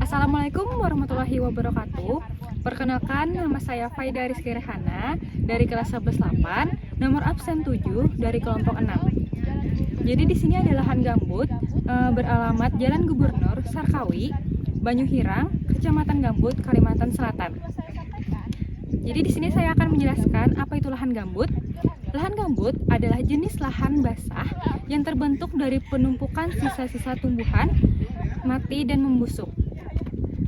Assalamualaikum warahmatullahi wabarakatuh. Perkenalkan, nama saya Faida Rizky Rehana dari kelas 11-8, nomor absen 7 dari kelompok 6. Jadi di sini ada lahan gambut beralamat Jalan Gubernur Sarkawi, Banyuhirang, Kecamatan Gambut, Kalimantan Selatan. Jadi di sini saya akan menjelaskan apa itu lahan gambut. Lahan gambut adalah jenis lahan basah yang terbentuk dari penumpukan sisa-sisa tumbuhan mati dan membusuk,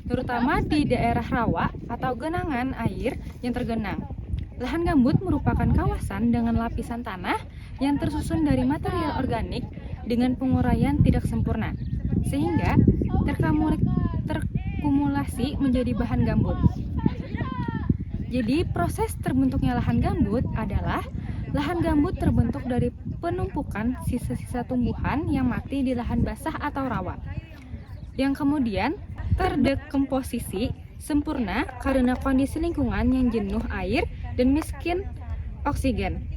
terutama di daerah rawa atau genangan air yang tergenang. Lahan gambut merupakan kawasan dengan lapisan tanah yang tersusun dari material organik dengan penguraian tidak sempurna, sehingga terkumulasi menjadi bahan gambut. Jadi proses terbentuknya lahan gambut adalah lahan gambut terbentuk dari penumpukan sisa-sisa tumbuhan yang mati di lahan basah atau rawa, yang kemudian terdekomposisi sempurna karena kondisi lingkungan yang jenuh air dan miskin oksigen.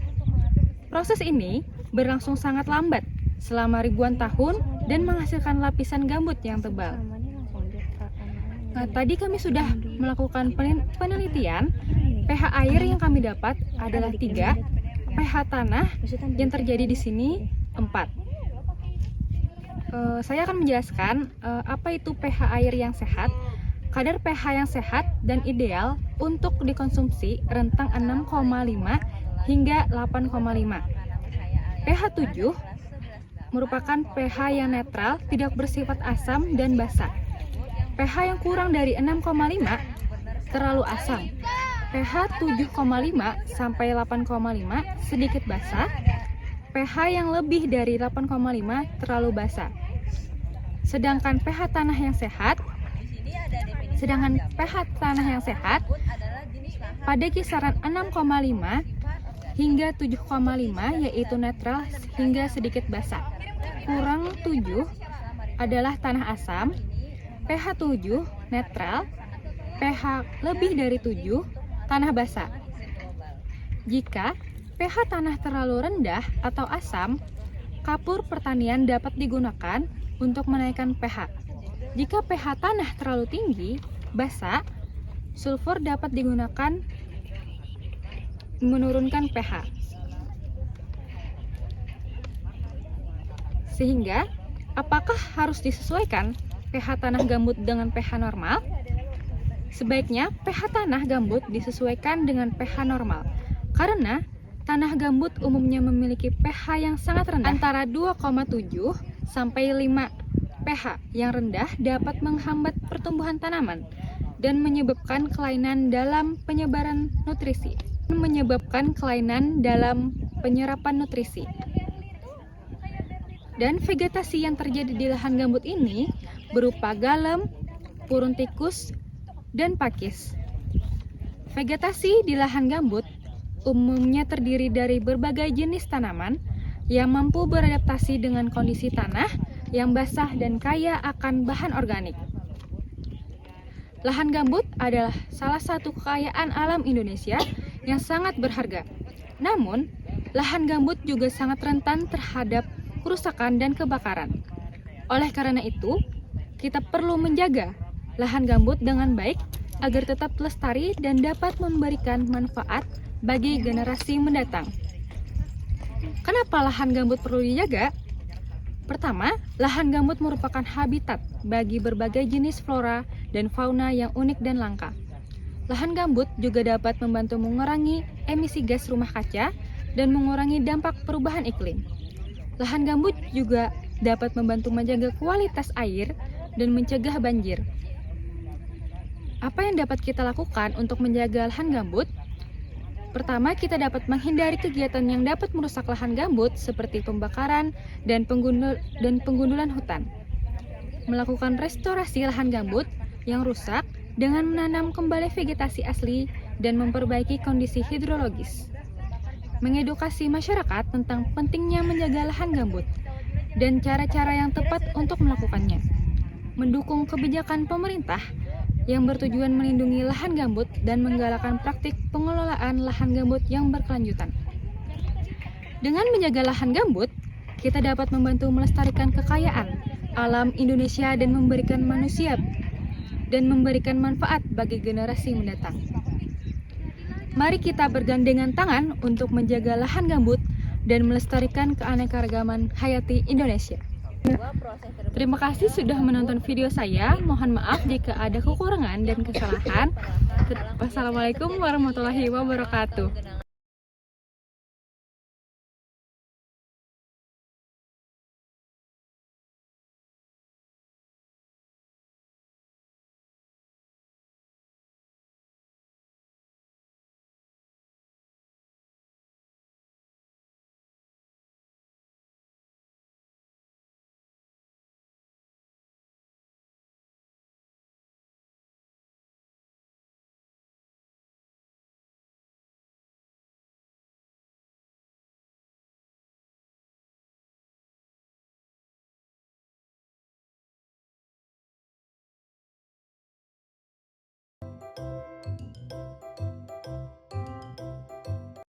Proses ini berlangsung sangat lambat selama ribuan tahun dan menghasilkan lapisan gambut yang tebal. Nah, tadi kami sudah melakukan penelitian. pH air yang kami dapat adalah 3, pH tanah yang terjadi di sini 4. Saya akan menjelaskan apa itu pH air yang sehat. Kadar pH yang sehat dan ideal untuk dikonsumsi rentang 6,5 hingga 8,5. pH 7 merupakan pH yang netral, tidak bersifat asam dan basa. pH yang kurang dari 6,5 terlalu asam. pH 7,5 sampai 8,5 sedikit basa. pH yang lebih dari 8,5 terlalu basa. Sedangkan pH tanah yang sehat pada kisaran 6,5 hingga 7,5 yaitu netral hingga sedikit basa. Kurang 7 adalah tanah asam. pH 7 netral. pH lebih dari 7 tanah basa. Jika pH tanah terlalu rendah atau asam, kapur pertanian dapat digunakan untuk menaikkan pH. Jika pH tanah terlalu tinggi, basa, sulfur dapat digunakan menurunkan pH. Sehingga, apakah harus disesuaikan pH tanah gambut dengan pH normal? Sebaiknya pH tanah gambut disesuaikan dengan pH normal, karena tanah gambut umumnya memiliki pH yang sangat rendah, antara 2,7 sampai 5. pH yang rendah dapat menghambat pertumbuhan tanaman dan menyebabkan kelainan dalam penyerapan nutrisi. Dan vegetasi yang terjadi di lahan gambut ini berupa galem, purun tikus, dan pakis. Vegetasi di lahan gambut umumnya terdiri dari berbagai jenis tanaman yang mampu beradaptasi dengan kondisi tanah yang basah dan kaya akan bahan organik. Lahan gambut adalah salah satu kekayaan alam Indonesia yang sangat berharga. Namun, lahan gambut juga sangat rentan terhadap kerusakan dan kebakaran. Oleh karena itu, kita perlu menjaga lahan gambut dengan baik agar tetap lestari dan dapat memberikan manfaat bagi generasi mendatang. Kenapa lahan gambut perlu dijaga? Pertama, lahan gambut merupakan habitat bagi berbagai jenis flora dan fauna yang unik dan langka. Lahan gambut juga dapat membantu mengurangi emisi gas rumah kaca dan mengurangi dampak perubahan iklim. Lahan gambut juga dapat membantu menjaga kualitas air dan mencegah banjir. Apa yang dapat kita lakukan untuk menjaga lahan gambut? Pertama, kita dapat menghindari kegiatan yang dapat merusak lahan gambut seperti pembakaran dan penggundulan hutan. Melakukan restorasi lahan gambut yang rusak dengan menanam kembali vegetasi asli dan memperbaiki kondisi hidrologis. Mengedukasi masyarakat tentang pentingnya menjaga lahan gambut dan cara-cara yang tepat untuk melakukannya. Mendukung kebijakan pemerintah yang bertujuan melindungi lahan gambut dan menggalakkan praktik pengelolaan lahan gambut yang berkelanjutan. Dengan menjaga lahan gambut, kita dapat membantu melestarikan kekayaan alam Indonesia dan memberikan manusia dan memberikan manfaat bagi generasi mendatang. Mari kita bergandengan tangan untuk menjaga lahan gambut dan melestarikan keanekaragaman hayati Indonesia. Terima kasih sudah menonton video saya. Mohon maaf jika ada kekurangan dan kesalahan. Wassalamualaikum warahmatullahi wabarakatuh.